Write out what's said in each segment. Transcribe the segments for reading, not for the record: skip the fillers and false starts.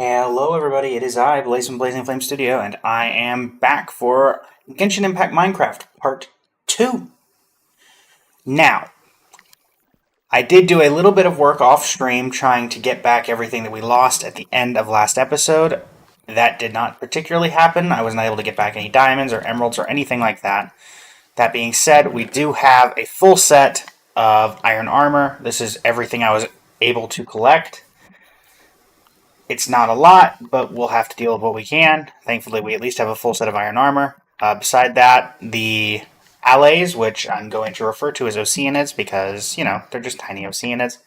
Hello, everybody. It is I, Blaze from Blazing Flame Studio, and I am back for Genshin Impact Minecraft Part 2. Now, I did do a little bit of work off stream trying to get back everything that we lost at the end of last episode. That did not particularly happen. I wasn't able to get back any diamonds or emeralds or anything like that. That being said, we do have a full set of iron armor. This is everything I was able to collect. It's not a lot, but we'll have to deal with what we can. Thankfully, we at least have a full set of iron armor. Beside that, the allays, which I'm going to refer to as Oceanids because, they're just tiny Oceanids,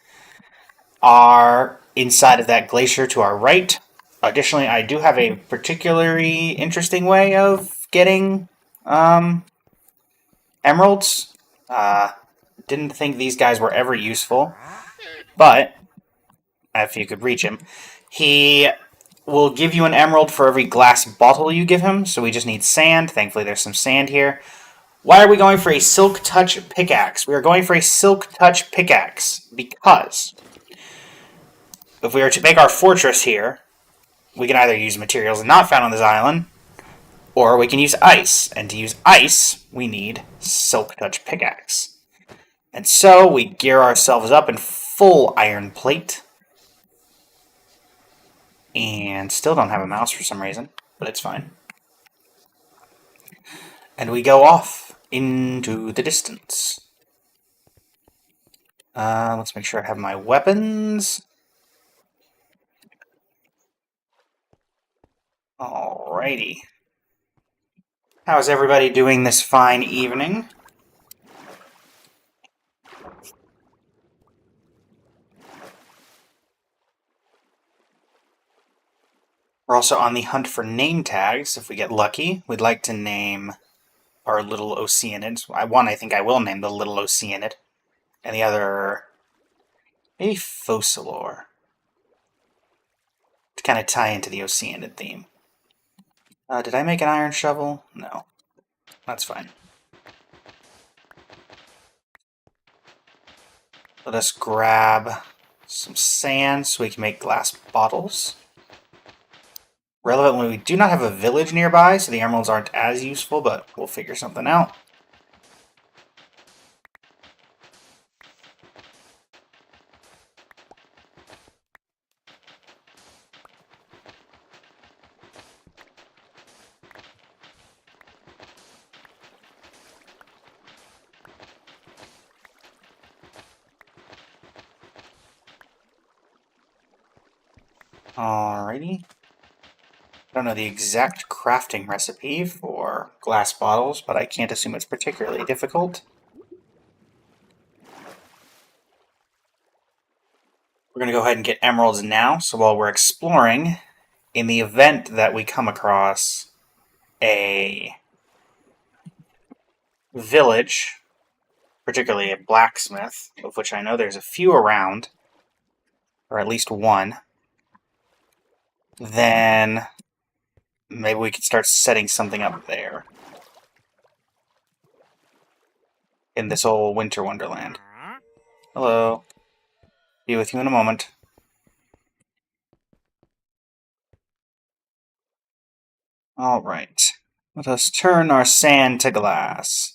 are inside of that glacier to our right. Additionally, I do have a particularly interesting way of getting emeralds. Didn't think these guys were ever useful, but if you could reach him, he will give you an emerald for every glass bottle you give him, so we just need sand. Thankfully, there's some sand here. Why are we going for a Silk Touch Pickaxe? We are going for a Silk Touch Pickaxe because if we are to make our fortress here, we can either use materials not found on this island, or we can use ice. And to use ice, we need Silk Touch Pickaxe. And so we gear ourselves up in full iron plate. And still don't have a mouse for some reason, but it's fine. And we go off into the distance. Let's make sure I have my weapons. Alrighty. How's everybody doing this fine evening? We're also on the hunt for name tags. If we get lucky, we'd like to name our little Oceanids. One, I think I will name the little Oceanid. And the other, maybe Focalor. To kind of tie into the Oceanid theme. Did I make an iron shovel? No. That's fine. Let us grab some sand so we can make glass bottles. Relevantly, we do not have a village nearby, so the emeralds aren't as useful, but we'll figure something out. Alrighty. I don't know the exact crafting recipe for glass bottles, but I can't assume it's particularly difficult. We're going to go ahead and get emeralds now, so while we're exploring, in the event that we come across a village, particularly a blacksmith, of which I know there's a few around, or at least one, then maybe we could start setting something up there. In this old winter wonderland. Hello. Be with you in a moment. Alright. Let us turn our sand to glass.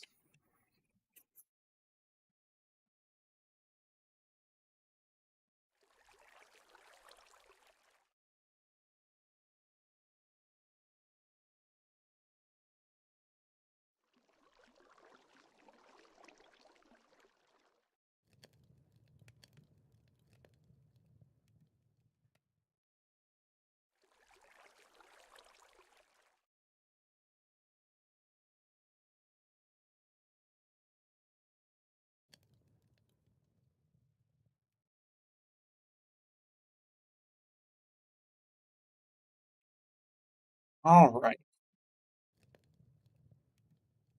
Alright.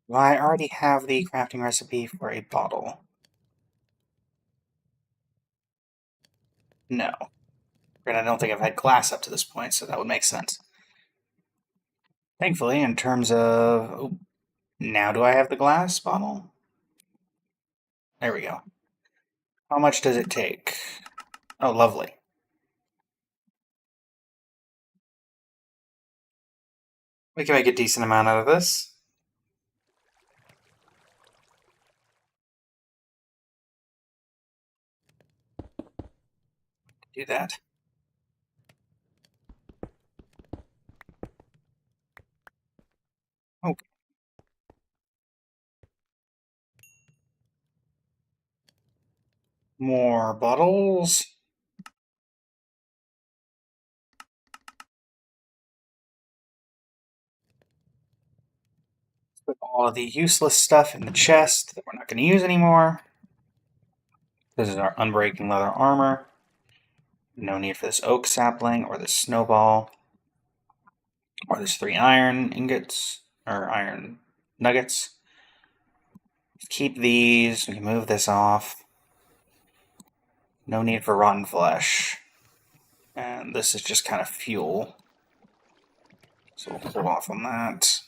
Well, I already have the crafting recipe for a bottle. No. And I don't think I've had glass up to this point, so that would make sense. Thankfully, in terms of... Oh, now do I have the glass bottle? There we go. How much does it take? Oh, lovely. We can make a decent amount out of this. Do that. Okay. More bottles. Put all of the useless stuff in the chest that we're not going to use anymore. This is our unbreaking leather armor. No need for this oak sapling or this snowball. Or this 3 iron ingots, or iron nuggets. Keep these. We can move this off. No need for rotten flesh. And this is just kind of fuel. So we'll hold off on that.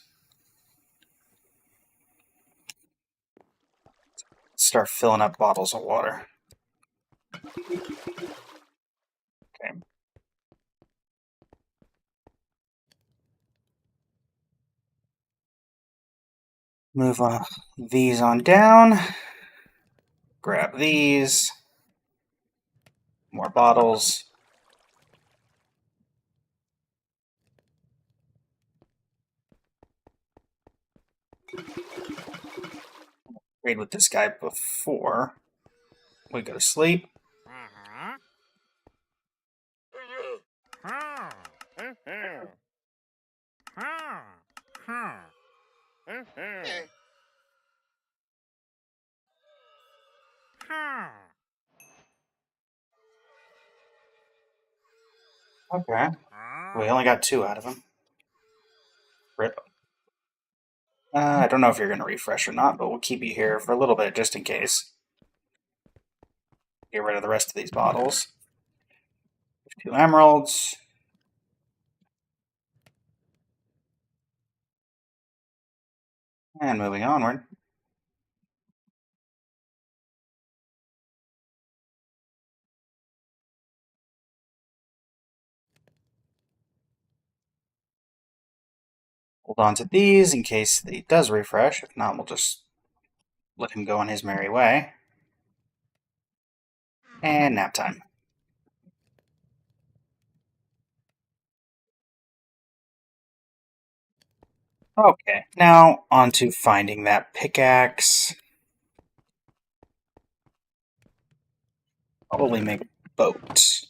Start filling up bottles of water. Okay. Move these on down. Grab these. More bottles. Trade with this guy before we go to sleep. Okay. We only got 2 out of him. Rip. I don't know if you're going to refresh or not, but we'll keep you here for a little bit just in case. Get rid of the rest of these bottles. 2 emeralds. And moving onward. Hold on to these in case he does refresh. If not, we'll just let him go on his merry way. And nap time. Okay, now on to finding that pickaxe. Probably make a boat.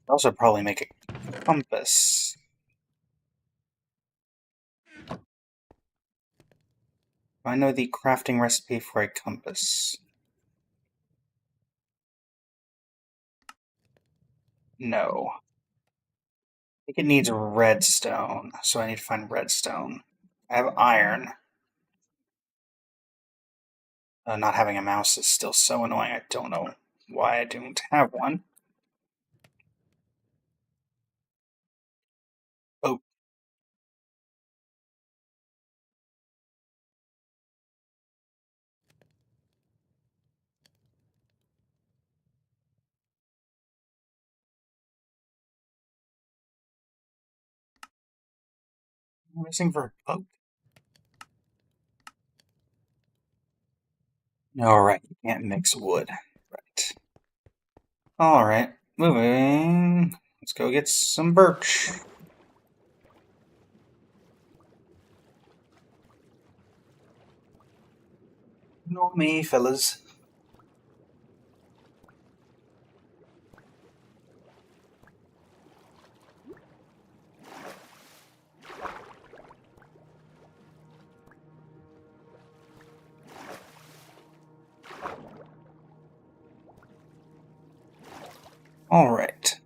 Also probably make a compass. I know the crafting recipe for a compass. No. I think it needs redstone, so I need to find redstone. I have iron. Not having a mouse is still so annoying. I don't know why I don't have one. Oh. I'm missing for a boat. Alright, you can't mix wood. Right. Alright, moving. Let's go get some birch. Know me, fellas. Alright.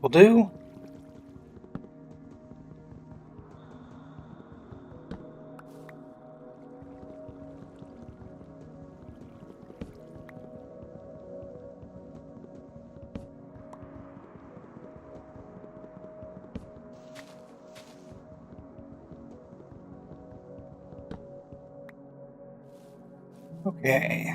Will do. Okay.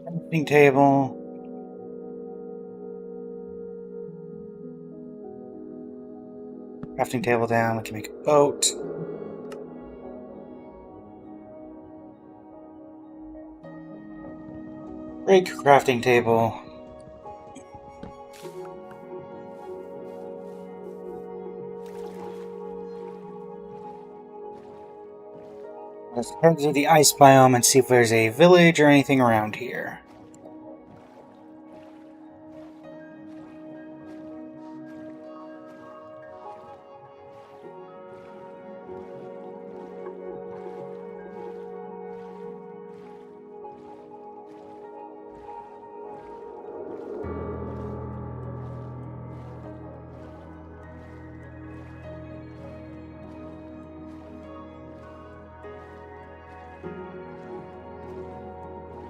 Crafting table. Crafting table down. We can make a boat. Break crafting table. Let's head to the ice biome and see if there's a village or anything around here.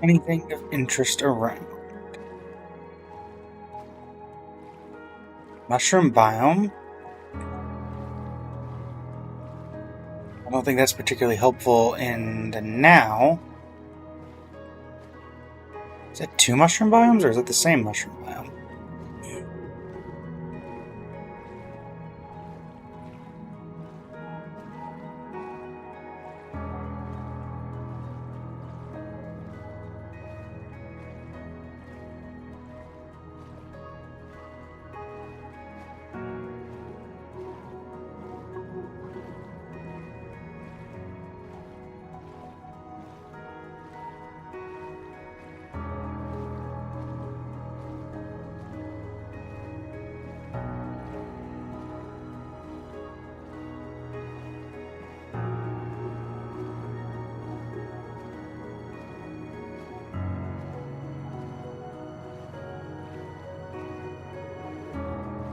Anything of interest around? Mushroom biome? I don't think that's particularly helpful in the now. Is it 2 mushroom biomes or is it the same mushroom biome?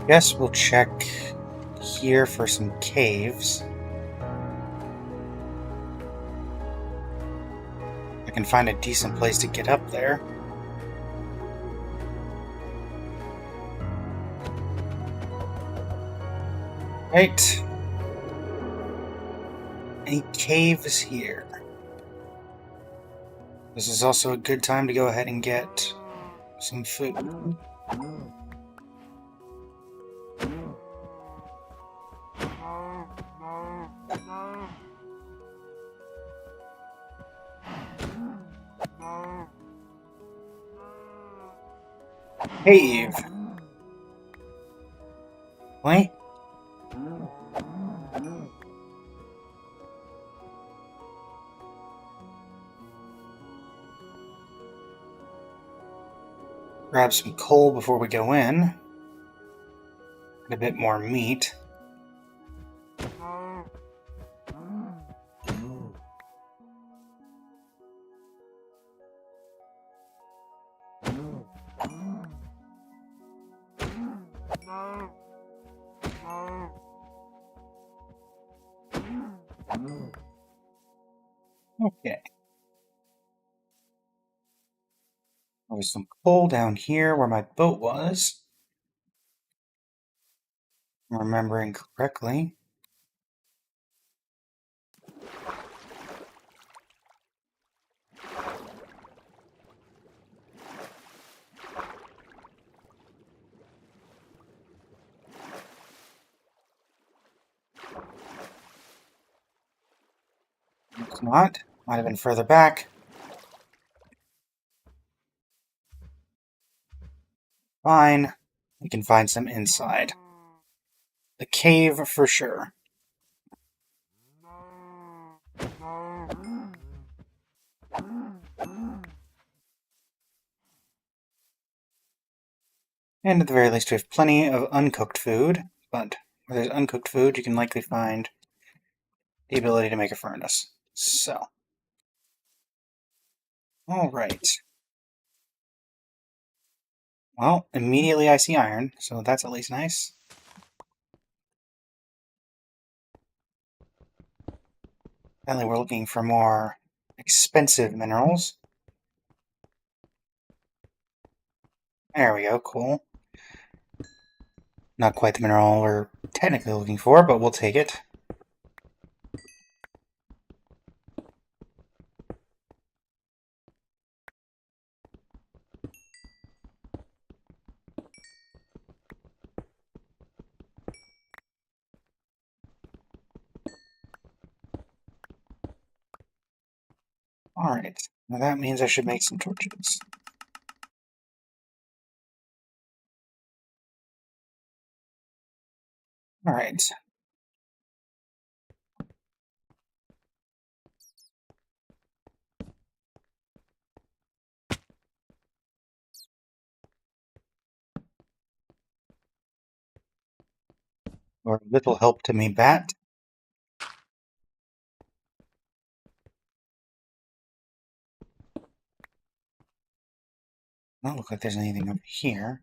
Guess we'll check here for some caves. I can find a decent place to get up there. Right. Any caves here? This is also a good time to go ahead and get some food. Cave. What? Grab some coal before we go in. Get a bit more meat. Okay. There's some coal down here where my boat was. If I'm remembering correctly. It's not. Might have been further back. Fine. We can find some inside. The cave for sure. And at the very least, we have plenty of uncooked food. But where there's uncooked food, you can likely find the ability to make a furnace. So. Alright. Well, immediately I see iron, so that's at least nice. Apparently we're looking for more expensive minerals. There we go, cool. Not quite the mineral we're technically looking for, but we'll take it. Alright, now that means I should make some torches. Alright. Or little help to me, bat. Doesn't look like there's anything over here.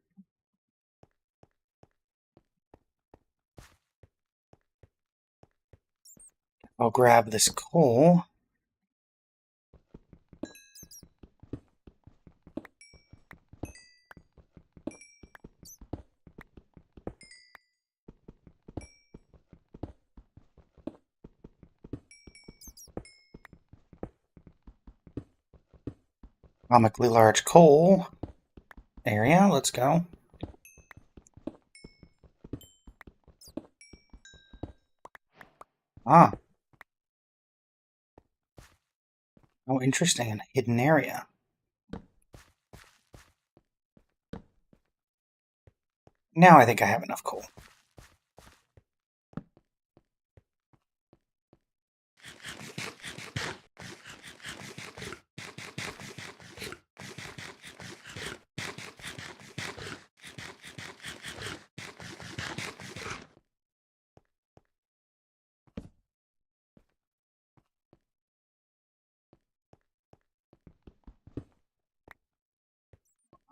I'll grab this coal. Comically large coal area. Let's go. Ah. Oh, interesting. A hidden area. Now I think I have enough coal.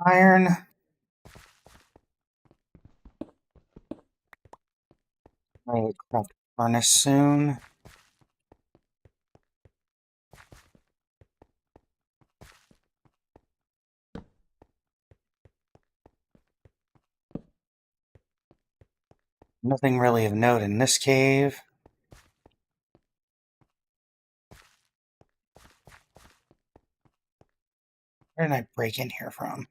Iron. I'll craft a furnace soon. Nothing really of note in this cave. Where did I break in here from?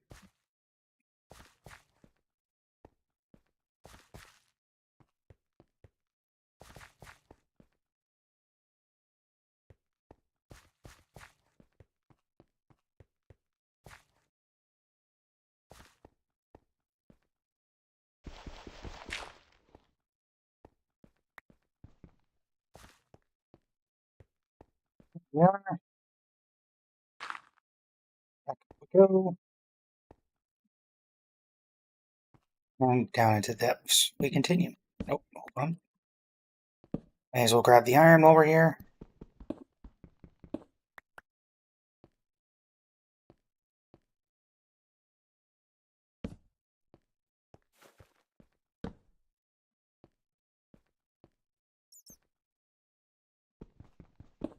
Yeah, back we go. And down into depths. We continue. Nope, hold on. May as well grab the iron while we're here.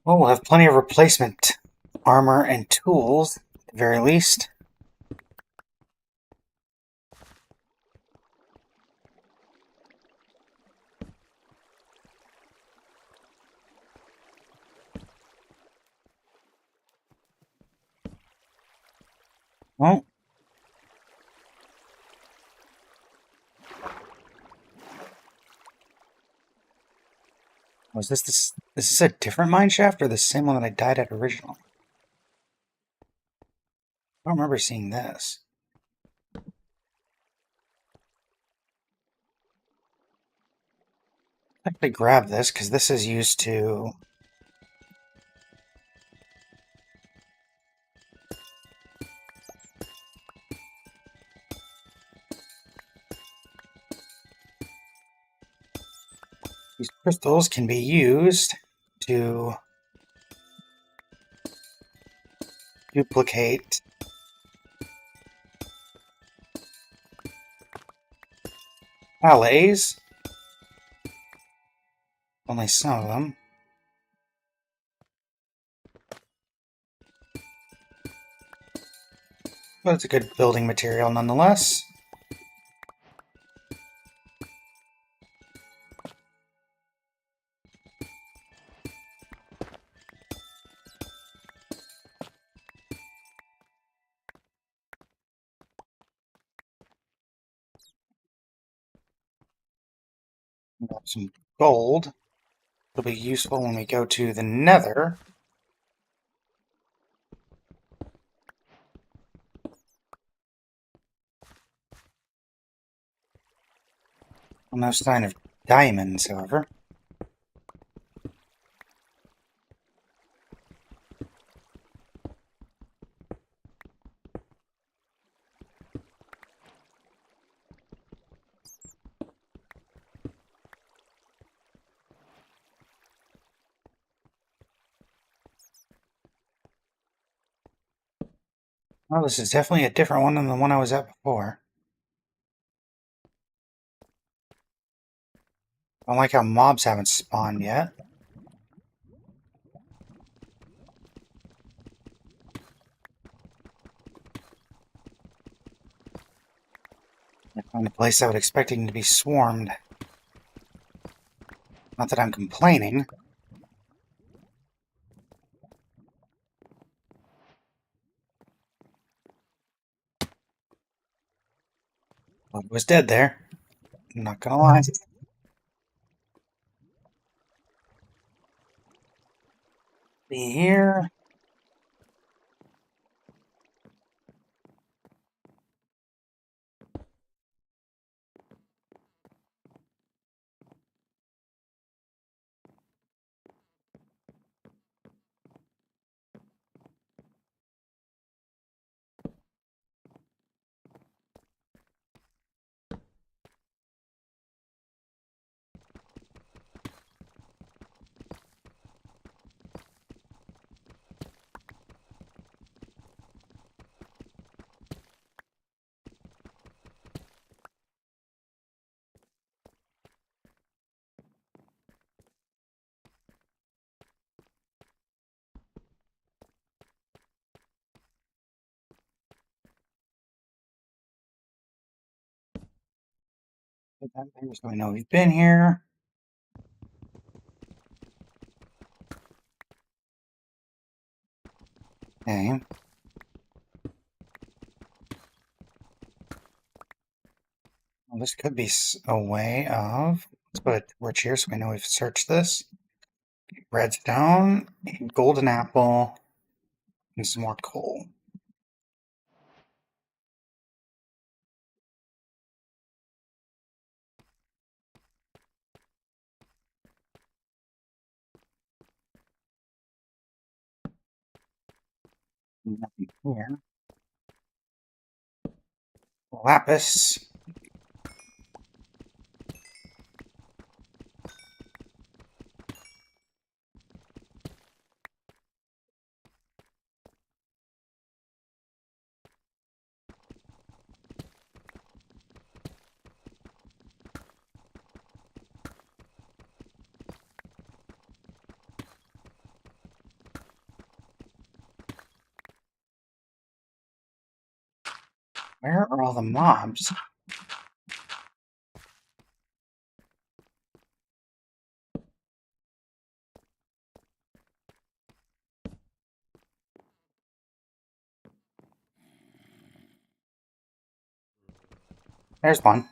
Well, we'll have plenty of replacement armor and tools, at the very least. Well, was this is this a different mine shaft or the same one that I died at originally? I don't remember seeing this. Actually grab this, because this is used to... These crystals can be used to duplicate Valets. Only some of them. But it's a good building material nonetheless. Got some gold. It'll be useful when we go to the Nether. No sign of diamonds, however. Well, this is definitely a different one than the one I was at before. I don't like how mobs haven't spawned yet. I found a place I was expecting to be swarmed. Not that I'm complaining. I was dead there. I'm not gonna lie. Be here. So I know we've been here. Okay. Well, this could be a way of... Let's put a torch here so we know we've searched this. Redstone, golden apple, and some more coal. Nothing here. Lapis. Where are all the mobs? There's one.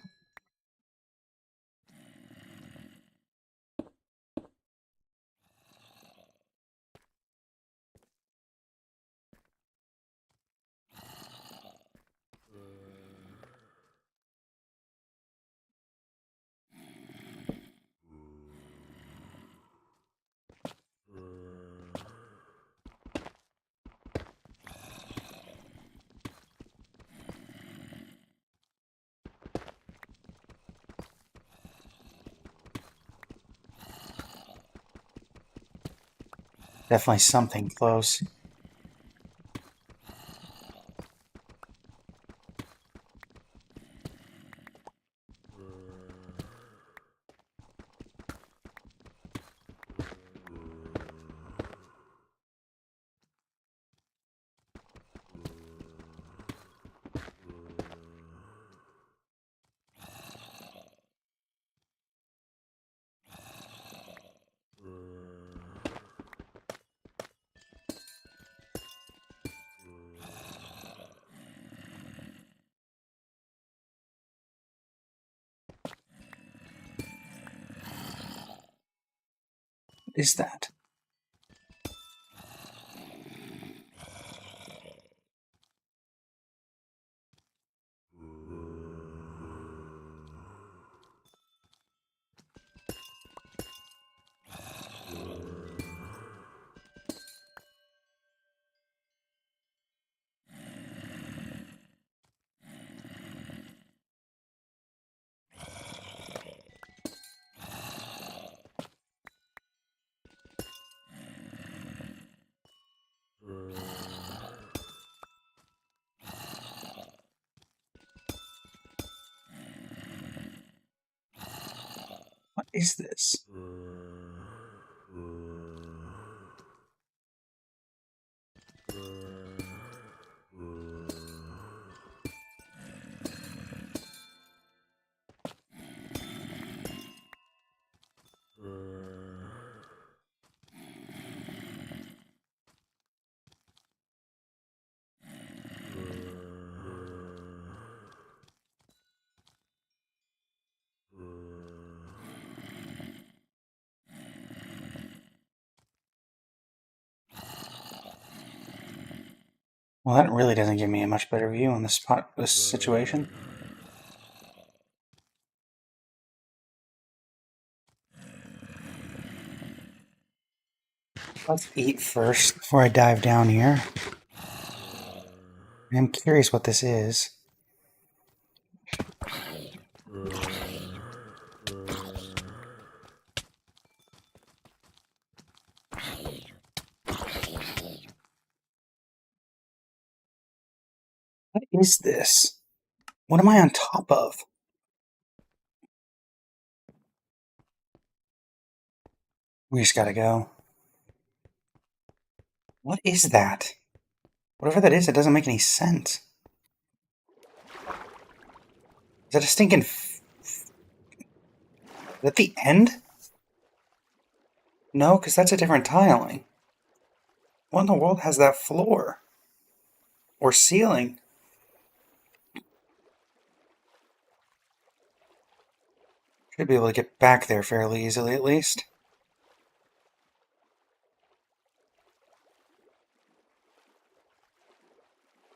Definitely something close. is that? What is this? Well, that really doesn't give me a much better view on this situation. Let's eat first before I dive down here. I'm curious what this is. What is this? What am I on top of? We just gotta go. What is that? Whatever that is, it doesn't make any sense. Is that a stinking... Is that the end? No, because that's a different tiling. What in the world has that floor? Or ceiling? Should be able to get back there fairly easily, at least.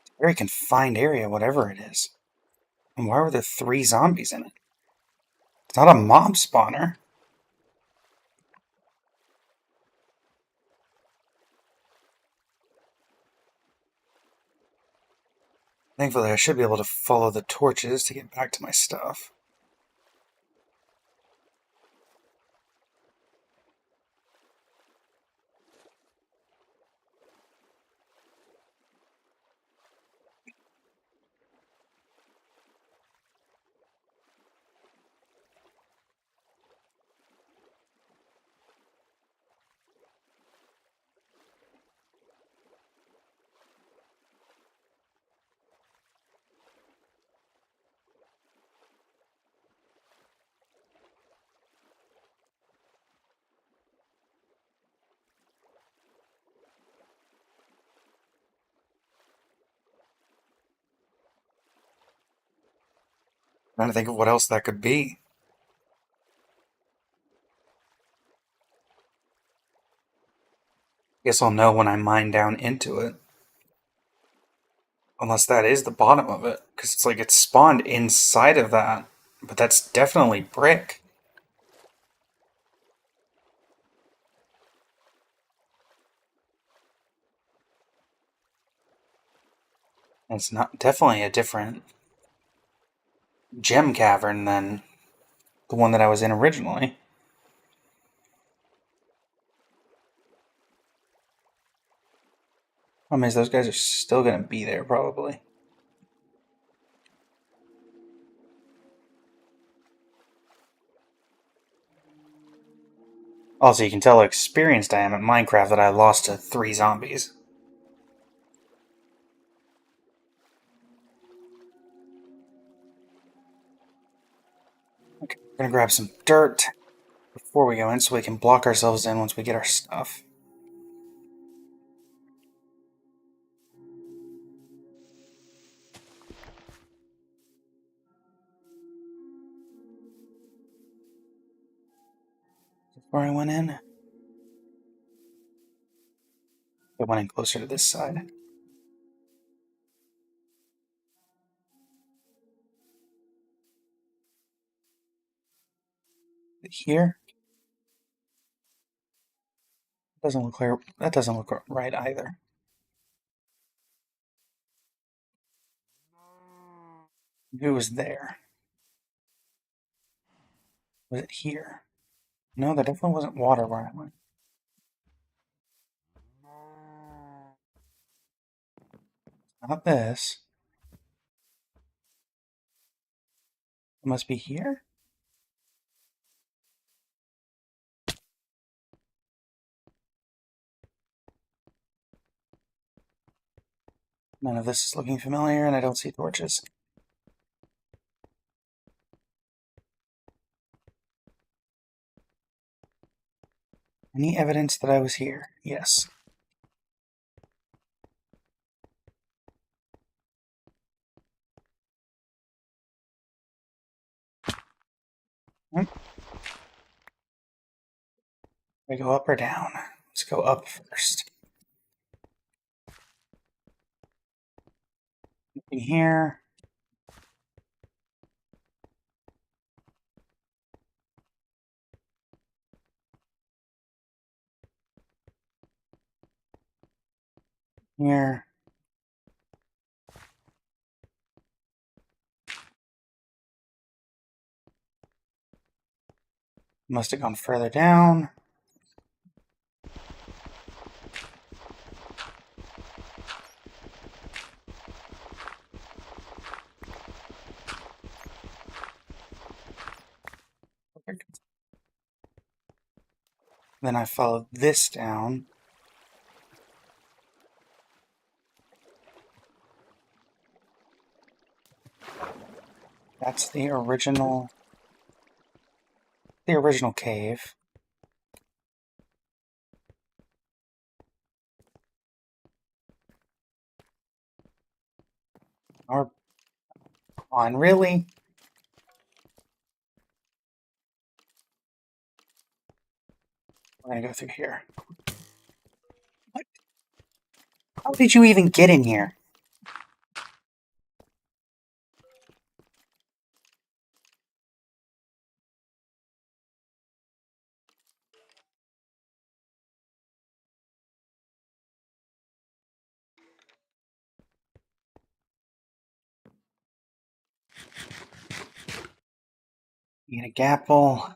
It's a very confined area, whatever it is. And why were there 3 zombies in it? It's not a mob spawner. Thankfully, I should be able to follow the torches to get back to my stuff. Trying to think of what else that could be. Guess I'll know when I mine down into it. Unless that is the bottom of it. Because it's like it's spawned inside of that. But that's definitely brick. And it's not definitely a different gem cavern than the one that I was in originally. Problem is, those guys are still going to be there, probably. Also, you can tell how experienced I am at Minecraft that I lost to 3 zombies. Okay, we're going to grab some dirt before we go in so we can block ourselves in once we get our stuff. Before I went in. I went in closer to this side. Here? Doesn't look clear. That doesn't look right either. Who was there? Was it here? No, there definitely wasn't water where I went. Not this. It must be here? None of this is looking familiar, and I don't see torches. Any evidence that I was here? Yes. Do I go up or down? Let's go up first. Nothing here. Here. Must have gone further down. Then I followed this down. That's the original cave. Or on, really? We're gonna go through here. What? How did you even get in here? Need a gapple.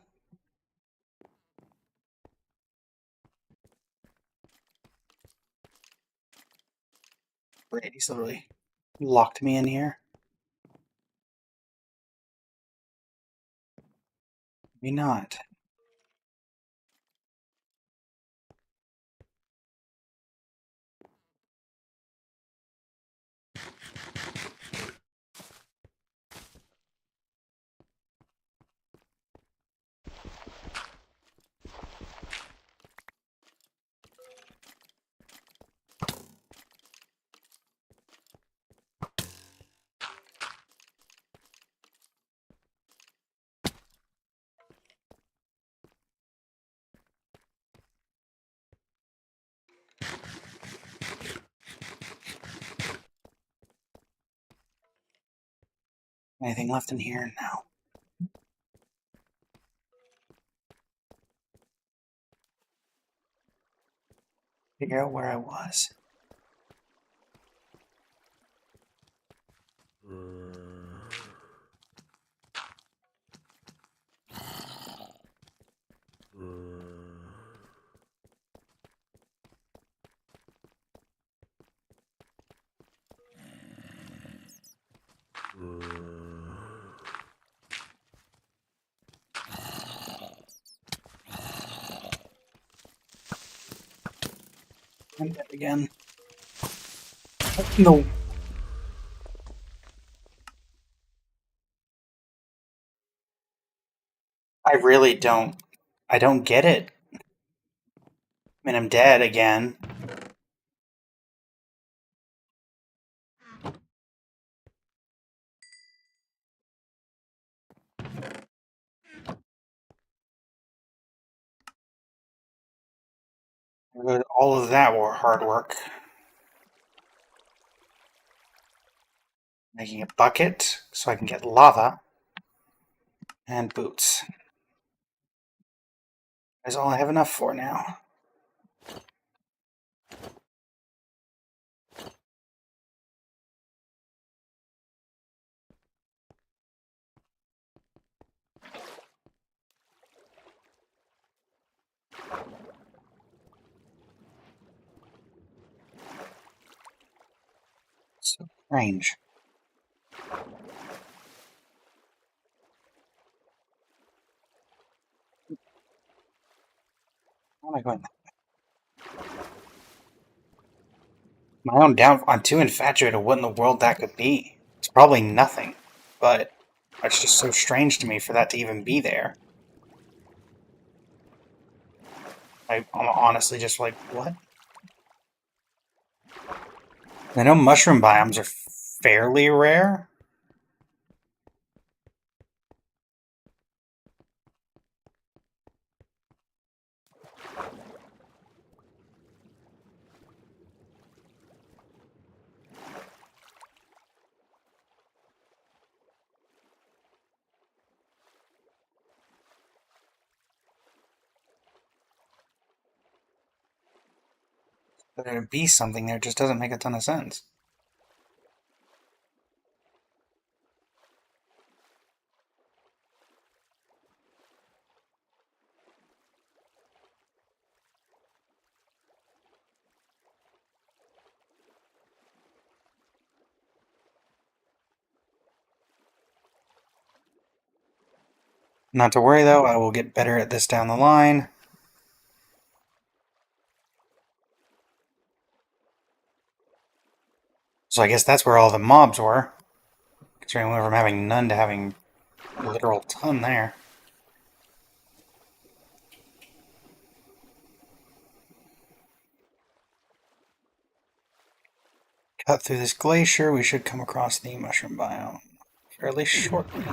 Great, he's literally locked me in here. Maybe not. Anything left in here? No. Figure out where I was. I'm dead again. Oh, no. I really don't. I don't get it. I mean, I'm dead again. All of that were hard work. Making a bucket so I can get lava and boots. That's all I have enough for now. So strange. How am I going? My own down. I'm too infatuated with what in the world that could be. It's probably nothing, but it's just so strange to me for that to even be there. I'm honestly just like, what? I know mushroom biomes are fairly rare. But there'd be something there, it just doesn't make a ton of sense. Not to worry though, I will get better at this down the line. So I guess that's where all the mobs were. Considering we went from having none to having a literal ton there. Cut through this glacier, we should come across the mushroom biome fairly shortly.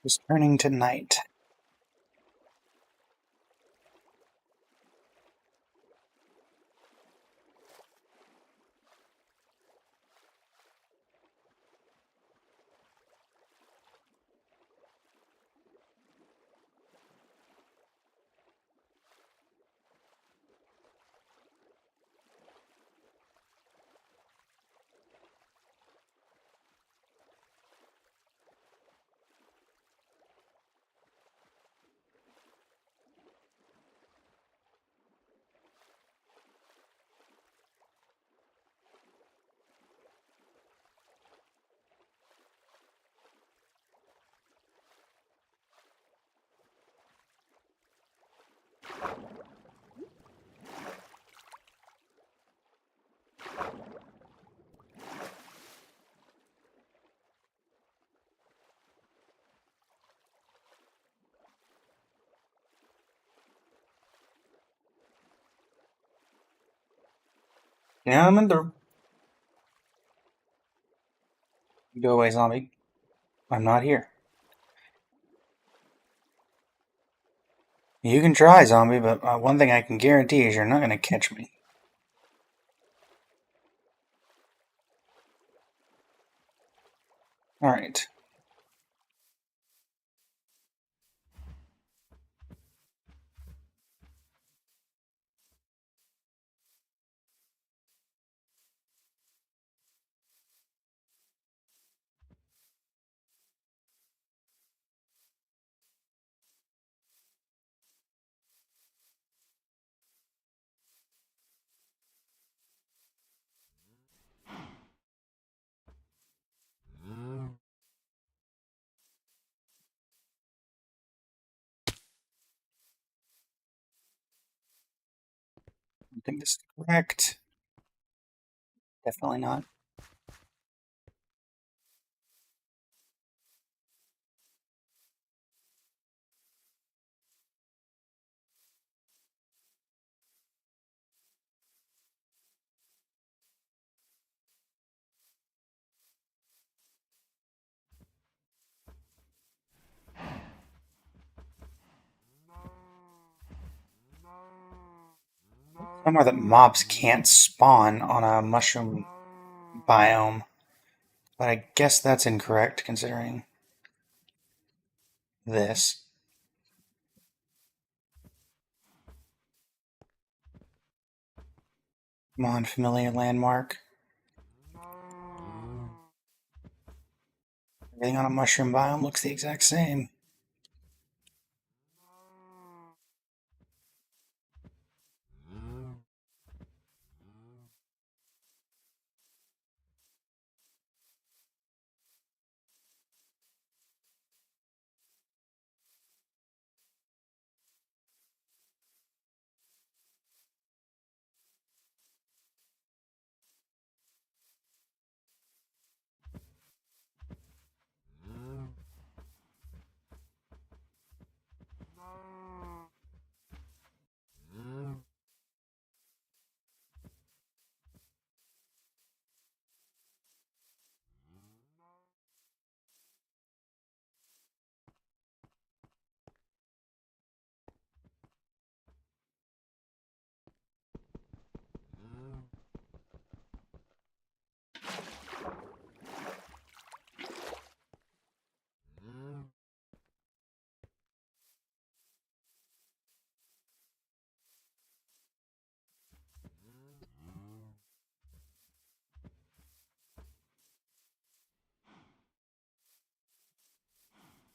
Just turning to night. Yeah, I'm in the. Go away, zombie. I'm not here. You can try, zombie, but one thing I can guarantee is you're not going to catch me. Alright. I think this is correct. Definitely not. Somewhere that mobs can't spawn on a mushroom biome, but I guess that's incorrect considering this. Come on, familiar landmark. Everything on a mushroom biome looks the exact same.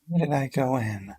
Where did I go in?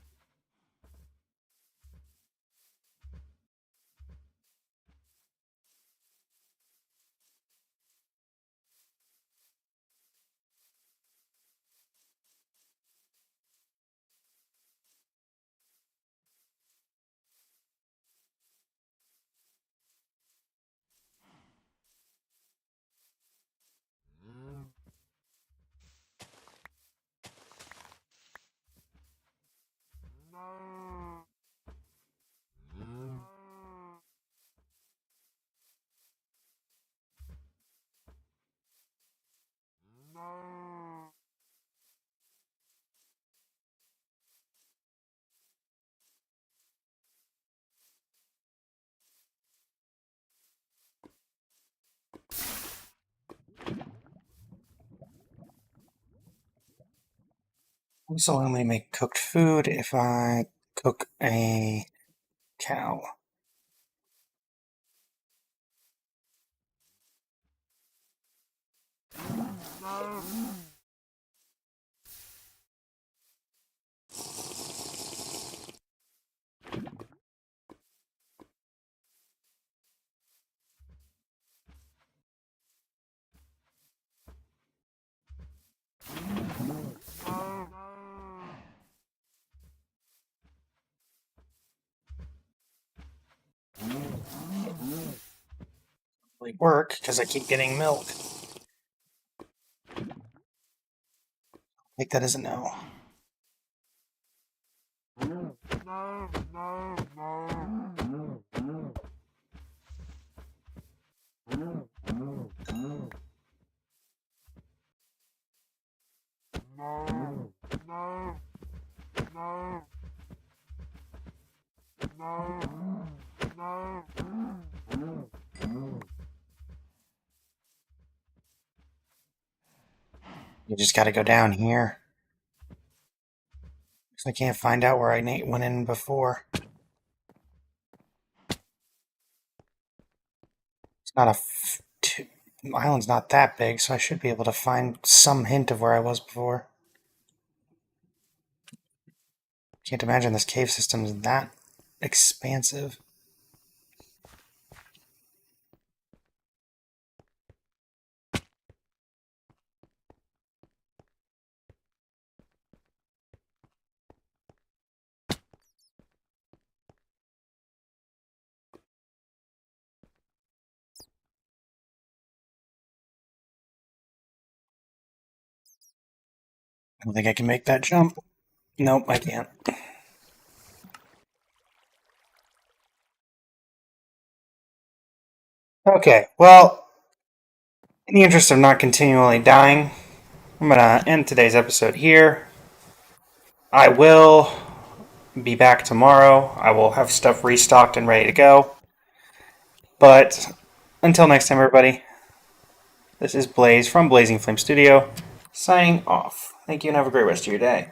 This will only make cooked food if I cook a cow. Work because I keep getting milk. Take that as a no. You just gotta go down here. I can't find out where I went in before. It's not the island's not that big, so I should be able to find some hint of where I was before. Can't imagine this cave system is that expansive. I don't think I can make that jump. Nope, I can't. Okay, well, in the interest of not continually dying, I'm gonna end today's episode here. I will be back tomorrow. I will have stuff restocked and ready to go. But until next time, everybody, this is Blaze from Blazing Flame Studio, signing off. Thank you and have a great rest of your day.